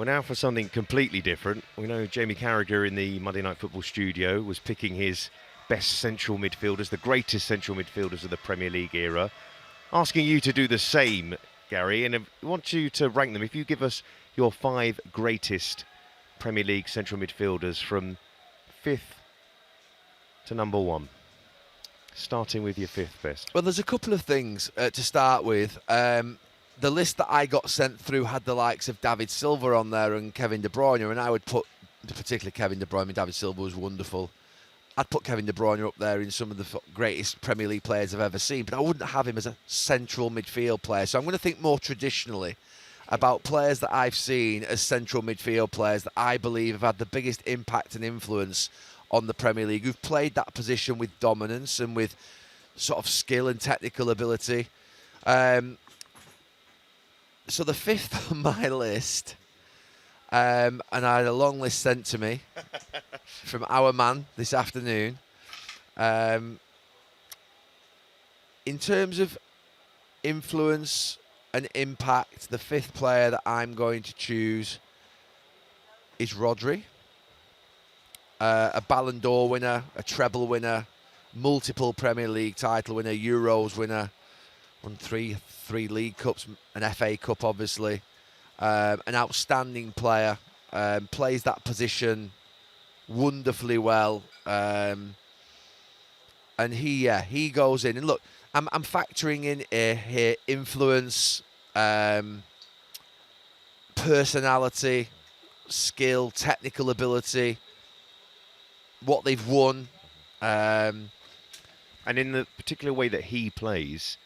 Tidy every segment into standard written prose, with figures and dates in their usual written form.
Well, now for something completely different. We know Jamie Carragher in the Monday Night Football studio was picking his best central midfielders, the greatest central midfielders of the Premier League era. Asking you to do the same, Gary, and I want you to rank them. If you give us your 5 greatest Premier League central midfielders from 5th to number 1. Starting with your 5th best. Well, there's a couple of things to start with. The list that I got sent through had the likes of David Silva on there and Kevin De Bruyne, and I would put, particularly Kevin De Bruyne, David Silva was wonderful. I'd put Kevin De Bruyne up there in some of the greatest Premier League players I've ever seen, but I wouldn't have him as a central midfield player. So I'm going to think more traditionally about players that I've seen as central midfield players that I believe have had the biggest impact and influence on the Premier League, who've played that position with dominance and with sort of skill and technical ability. So the 5th on my list, and I had a long list sent to me from our man this afternoon. In terms of influence and impact, the 5th player that I'm going to choose is Rodri. A Ballon d'Or winner, a treble winner, multiple Premier League title winner, Euros winner, won three League Cups, an FA Cup obviously, an outstanding player, plays that position wonderfully well, and he goes in. And look, I'm factoring in here influence, personality, skill, technical ability, what they've won. And in the particular way that he plays,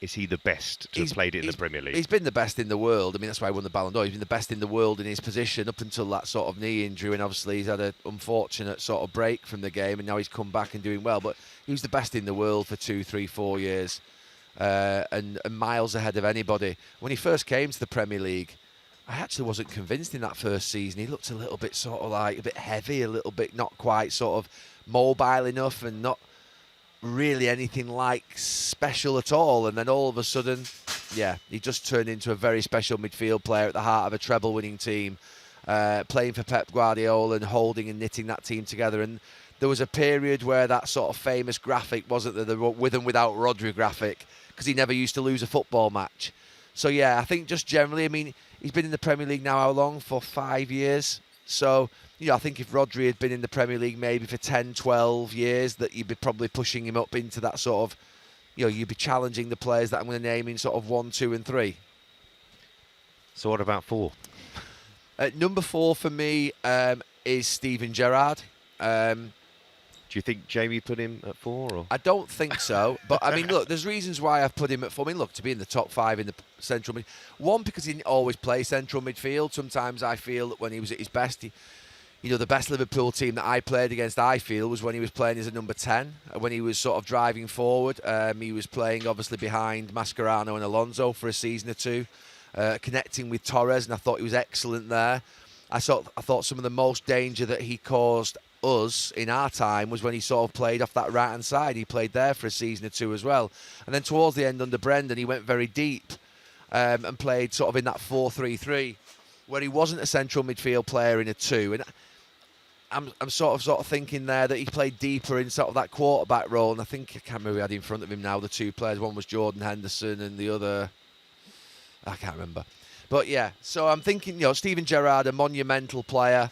is he the best to have played it in the Premier League? He's been the best in the world. I mean, that's why he won the Ballon d'Or. He's been the best in the world in his position up until that sort of knee injury, and obviously he's had an unfortunate sort of break from the game, and now he's come back and doing well. But he was the best in the world for 2, 3, 4 years, and miles ahead of anybody. When he first came to the Premier League, I actually wasn't convinced in that first season. He looked a little bit sort of like a bit heavy, a little bit not quite sort of mobile enough, and not really anything like special at all. And then all of a sudden, he just turned into a very special midfield player at the heart of a treble winning team, playing for Pep Guardiola and holding and knitting that team together. And there was a period where that sort of famous graphic wasn't the with and without Rodri graphic, because he never used to lose a football match. So I think just generally, I mean, he's been in the Premier League now how long? For 5 years. So, I think if Rodri had been in the Premier League maybe for 10, 12 years, that you'd be probably pushing him up into that sort of, you'd be challenging the players that I'm going to name in sort of 1, 2 and 3. So what about 4? Number 4 for me is Steven Gerrard. Do you think Jamie put him at 4? Or? I don't think so. But, I mean, look, there's reasons why I've put him at 4. I mean, look, to be in the top 5 in the central midfield. 1, because he didn't always play central midfield. Sometimes I feel that when he was at his best, the best Liverpool team that I played against, I feel, was when he was playing as a number 10. When he was sort of driving forward. He was playing, obviously, behind Mascherano and Alonso for a season or 2. Connecting with Torres, and I thought he was excellent there. I thought some of the most danger that he caused us in our time was when he sort of played off that right hand side. He played there for a season or 2 as well, and then towards the end under Brendan he went very deep and played sort of in that 4-3-3 where he wasn't a central midfield player in a 2. And I'm sort of thinking there that he played deeper in sort of that quarterback role, and I think I can't remember who he had in front of him now, the 2 players. One was Jordan Henderson and the other I can't remember. But so I'm thinking, Steven Gerrard, a monumental player.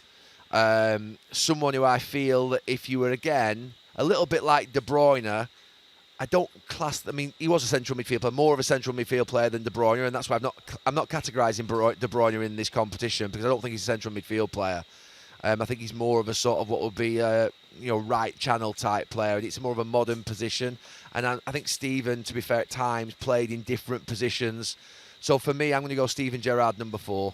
Someone who I feel that if you were, again, a little bit like De Bruyne, I don't class... I mean, he was a central midfield player, more of a central midfield player than De Bruyne, and that's why I'm not categorising De Bruyne in this competition, because I don't think he's a central midfield player. I think he's more of a sort of what would be a right channel type player, and it's more of a modern position. And I think Steven, to be fair, at times played in different positions. So for me, I'm going to go Steven Gerrard, number 4.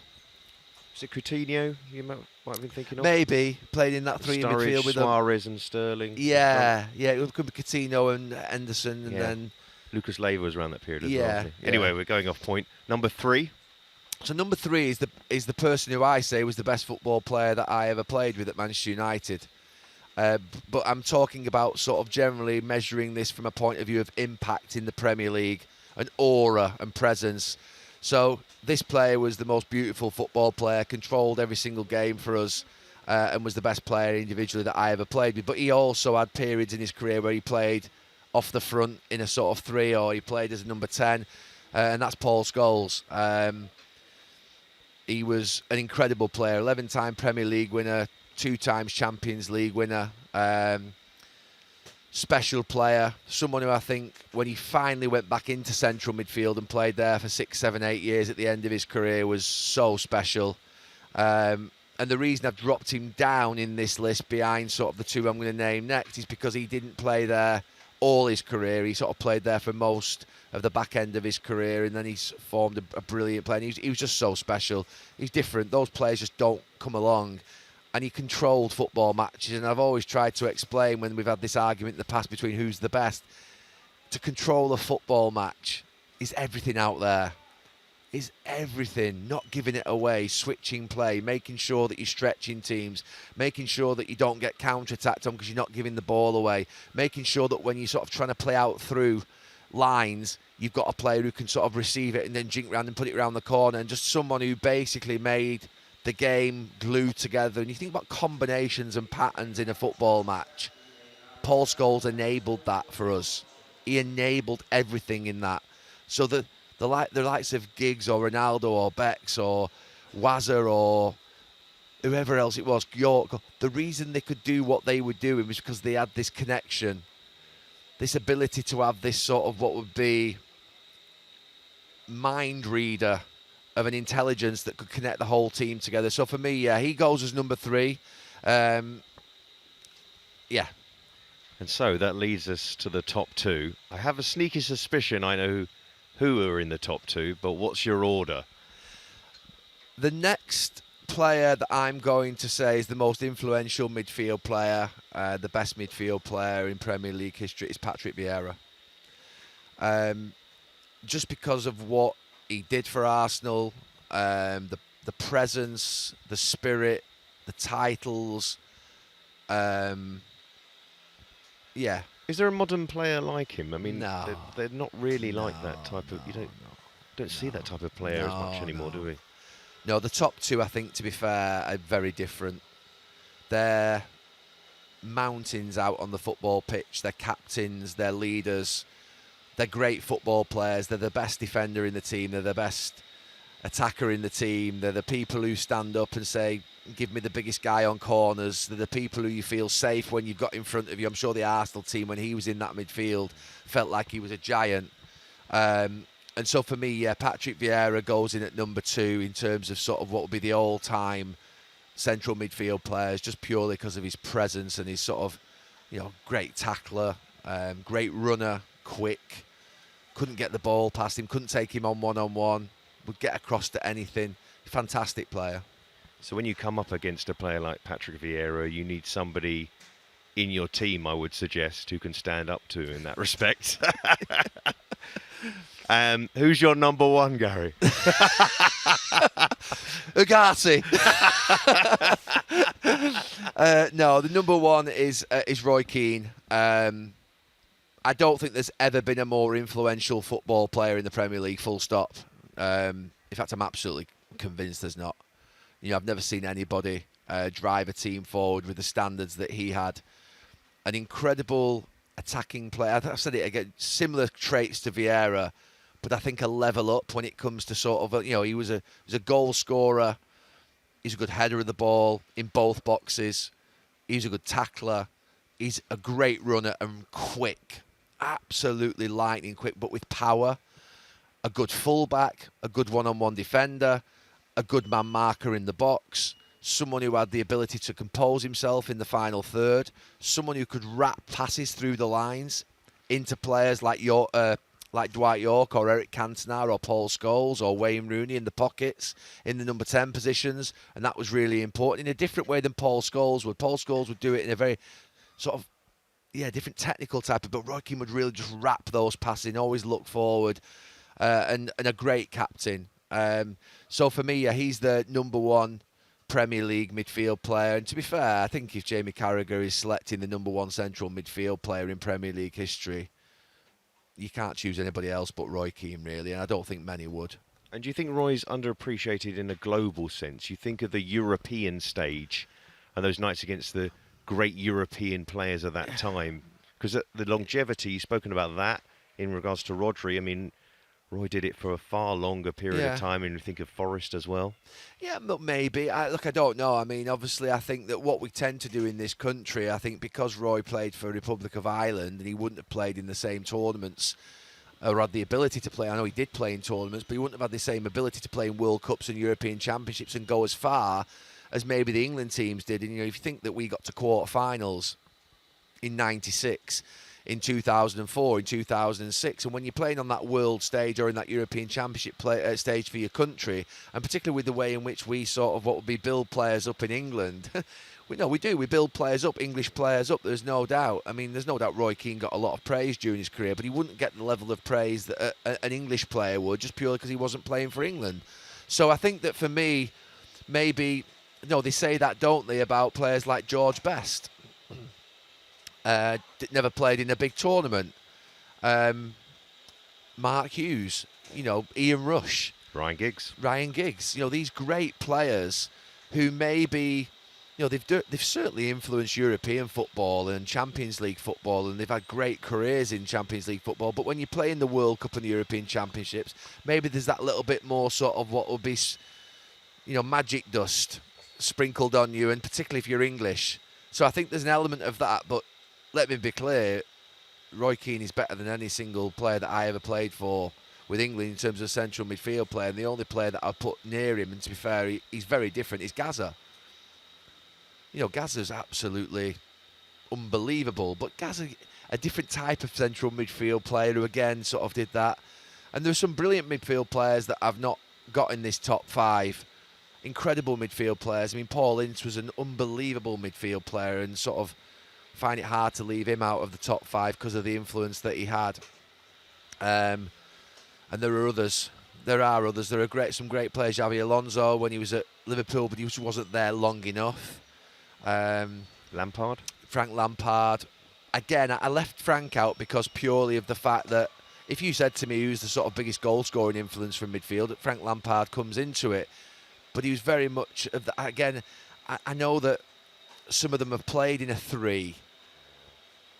Is it Coutinho you might have been thinking of? Maybe. Played in that 3 in midfield with Suarez and Sterling. It could be Coutinho and Henderson, and then... Lucas Leiva was around that period as well. Anyway, we're going off point. Number 3. So number 3 is the person who I say was the best football player that I ever played with at Manchester United. But I'm talking about sort of generally measuring this from a point of view of impact in the Premier League, and aura and presence. So this player was the most beautiful football player, controlled every single game for us, and was the best player individually that I ever played with. But he also had periods in his career where he played off the front in a sort of 3, or he played as a number 10, and that's Paul Scholes. He was an incredible player, 11-time Premier League winner, 2 times Champions League winner, special player, someone who I think when he finally went back into central midfield and played there for 6, 7, 8 years at the end of his career was so special. And the reason I've dropped him down in this list behind sort of the 2 I'm going to name next is because he didn't play there all his career. He sort of played there for most of the back end of his career, and then he's formed a brilliant player. And he was just so special. He's different. Those players just don't come along. And he controlled football matches. And I've always tried to explain when we've had this argument in the past between who's the best. To control a football match is everything out there. Is everything. Not giving it away, switching play, making sure that you're stretching teams, making sure that you don't get counter-attacked on because you're not giving the ball away, making sure that when you're sort of trying to play out through lines, you've got a player who can sort of receive it and then jink around and put it around the corner, and just someone who basically made the game glued together. And you think about combinations and patterns in a football match. Paul Scholes enabled that for us. He enabled everything in that. So the likes of Giggs or Ronaldo or Bex or Wazza or whoever else it was, York, the reason they could do what they were doing was because they had this connection, this ability to have this sort of what would be mind reader of an intelligence that could connect the whole team together. So for me, yeah, he goes as number 3. Yeah. And so that leads us to the top 2. I have a sneaky suspicion I know who are in the top 2, but what's your order? The next player that I'm going to say is the most influential midfield player, the best midfield player in Premier League history, is Patrick Vieira. Just because of what he did for Arsenal, the presence, the spirit, the titles. Yeah. Is there a modern player like him? I mean, No. they're not really like that type of... You don't see that type of player as much anymore, do we? No, the top 2, I think, to be fair, are very different. They're mountains out on the football pitch. They're captains, they're leaders. They're great football players. They're the best defender in the team. They're the best attacker in the team. They're the people who stand up and say, give me the biggest guy on corners. They're the people who you feel safe when you've got in front of you. I'm sure the Arsenal team, when he was in that midfield, felt like he was a giant. And so for me, yeah, Patrick Vieira goes in at number 2 in terms of sort of what would be the all-time central midfield players, just purely because of his presence and his sort of, great tackler, great runner, quick. Couldn't get the ball past him, couldn't take him on one-on-one, would get across to anything. Fantastic player. So when you come up against a player like Patrick Vieira, you need somebody in your team, I would suggest, who can stand up to in that respect. Who's your number 1, Gary? Ugarte. No, the number 1 is Roy Keane. I don't think there's ever been a more influential football player in the Premier League, full stop. In fact, I'm absolutely convinced there's not. I've never seen anybody drive a team forward with the standards that he had. An incredible attacking player. I've said it again, similar traits to Vieira, but I think a level up when it comes to sort of, he was a goal scorer. He's a good header of the ball in both boxes. He's a good tackler. He's a great runner and quick. Absolutely lightning quick, but with power. A good fullback, a good one-on-one defender, a good man marker in the box, someone who had the ability to compose himself in the final third, someone who could wrap passes through the lines into players like Dwight York or Eric Cantona or Paul Scholes or Wayne Rooney in the pockets, in the number 10 positions, and that was really important in a different way than Paul Scholes would. Paul Scholes would do it in a very sort of, different technical type of, but Roy Keane would really just wrap those passes in, always look forward, and a great captain. So for me, he's the number 1 Premier League midfield player. And to be fair, I think if Jamie Carragher is selecting the number 1 central midfield player in Premier League history, you can't choose anybody else but Roy Keane, really, and I don't think many would. And do you think Roy's underappreciated in a global sense? You think of the European stage and those nights against the great European players of that time. Because the longevity, you've spoken about that in regards to Rodri. I mean, Roy did it for a far longer period of time, and you think of Forest as well. Yeah, but maybe. Look, I don't know. I mean, obviously, I think that what we tend to do in this country, I think because Roy played for Republic of Ireland and he wouldn't have played in the same tournaments or had the ability to play. I know he did play in tournaments, but he wouldn't have had the same ability to play in World Cups and European Championships and go as far as maybe the England teams did. And, you know, if you think that we got to quarter-finals in 96, in 2004, in 2006, and when you're playing on that world stage or in that European Championship stage for your country, and particularly with the way in which we sort of what would be build players up in England, we build players up, English players up, there's no doubt. I mean, there's no doubt Roy Keane got a lot of praise during his career, but he wouldn't get the level of praise that an English player would, just purely because he wasn't playing for England. So I think that for me, maybe, they say that, don't they, about players like George Best. Never played in a big tournament. Mark Hughes, Ian Rush. Ryan Giggs. These great players who maybe, they've certainly influenced European football and Champions League football, and they've had great careers in Champions League football. But when you play in the World Cup and the European Championships, maybe there's that little bit more sort of what would be, magic dust sprinkled on you, and particularly if you're English. So I think there's an element of that, but let me be clear, Roy Keane is better than any single player that I ever played for with England in terms of central midfield player, and the only player that I've put near him, and to be fair, he's very different, is Gazza. Gazza's absolutely unbelievable, but Gazza, a different type of central midfield player who again sort of did that. And there's some brilliant midfield players that I've not got in this top five. Incredible midfield players. I mean, Paul Ince was an unbelievable midfield player, and sort of find it hard to leave him out of the top five because of the influence that he had. And there are others. There are some great players. Xabi Alonso when he was at Liverpool, but he just wasn't there long enough. Lampard. Frank Lampard. Again, I left Frank out because purely of the fact that if you said to me who's the sort of biggest goal-scoring influence from midfield, Frank Lampard comes into it. But he was very much of the. Again, I know that some of them have played in a 3.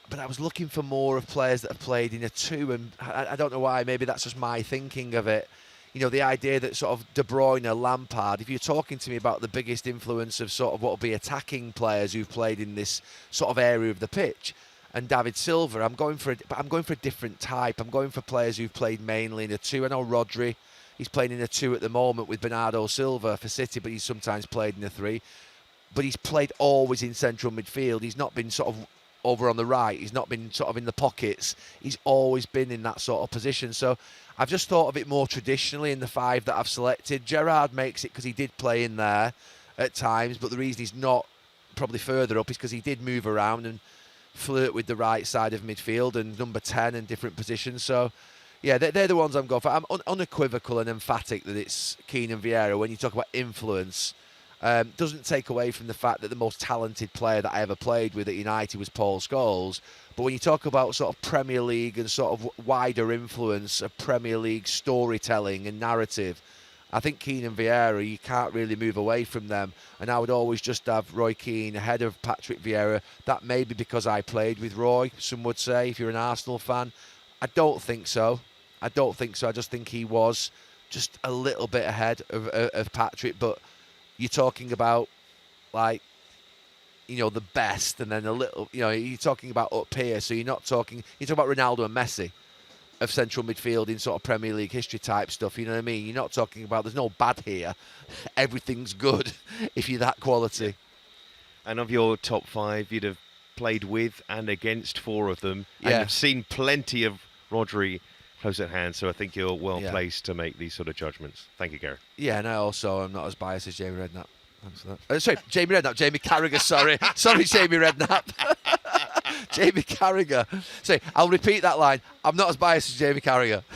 But I was looking for more of players that have played in a 2, and I don't know why. Maybe that's just my thinking of it. The idea that sort of De Bruyne, Lampard, if you're talking to me about the biggest influence of sort of what will be attacking players who've played in this sort of area of the pitch, and David Silva, I'm going for a different type. I'm going for players who've played mainly in a 2. I know Rodri, he's playing in a 2 at the moment with Bernardo Silva for City, but he's sometimes played in a 3. But he's played always in central midfield. He's not been sort of over on the right. He's not been sort of in the pockets. He's always been in that sort of position. So I've just thought of it more traditionally in the 5 that I've selected. Gerrard makes it because he did play in there at times, but the reason he's not probably further up is because he did move around and flirt with the right side of midfield and number 10 in different positions. So yeah, they're the ones I'm going for. I'm unequivocal and emphatic that it's Keane and Vieira. When you talk about influence, doesn't take away from the fact that the most talented player that I ever played with at United was Paul Scholes. But when you talk about sort of Premier League and sort of wider influence of Premier League storytelling and narrative, I think Keane and Vieira, you can't really move away from them. And I would always just have Roy Keane ahead of Patrick Vieira. That may be because I played with Roy, some would say, if you're an Arsenal fan. I don't think so. I just think he was just a little bit ahead of Patrick. But you're talking about, like, the best, and then a little, you're talking about up here. So you're talking about Ronaldo and Messi of central midfield in sort of Premier League history type stuff. You know what I mean? You're not talking about, there's no bad here. Everything's good if you're that quality. And of your top 5, you'd have played with and against 4 of them. And you've seen plenty of Rodri close at hand, so I think you're well placed to make these sort of judgments. Thank you, Gary. Yeah, and I also am not as biased as Jamie Redknapp. Thanks for that. Sorry, Jamie Redknapp, Jamie Carragher, sorry. Sorry, Jamie Redknapp. Jamie Carragher. I'll repeat that line. I'm not as biased as Jamie Carragher.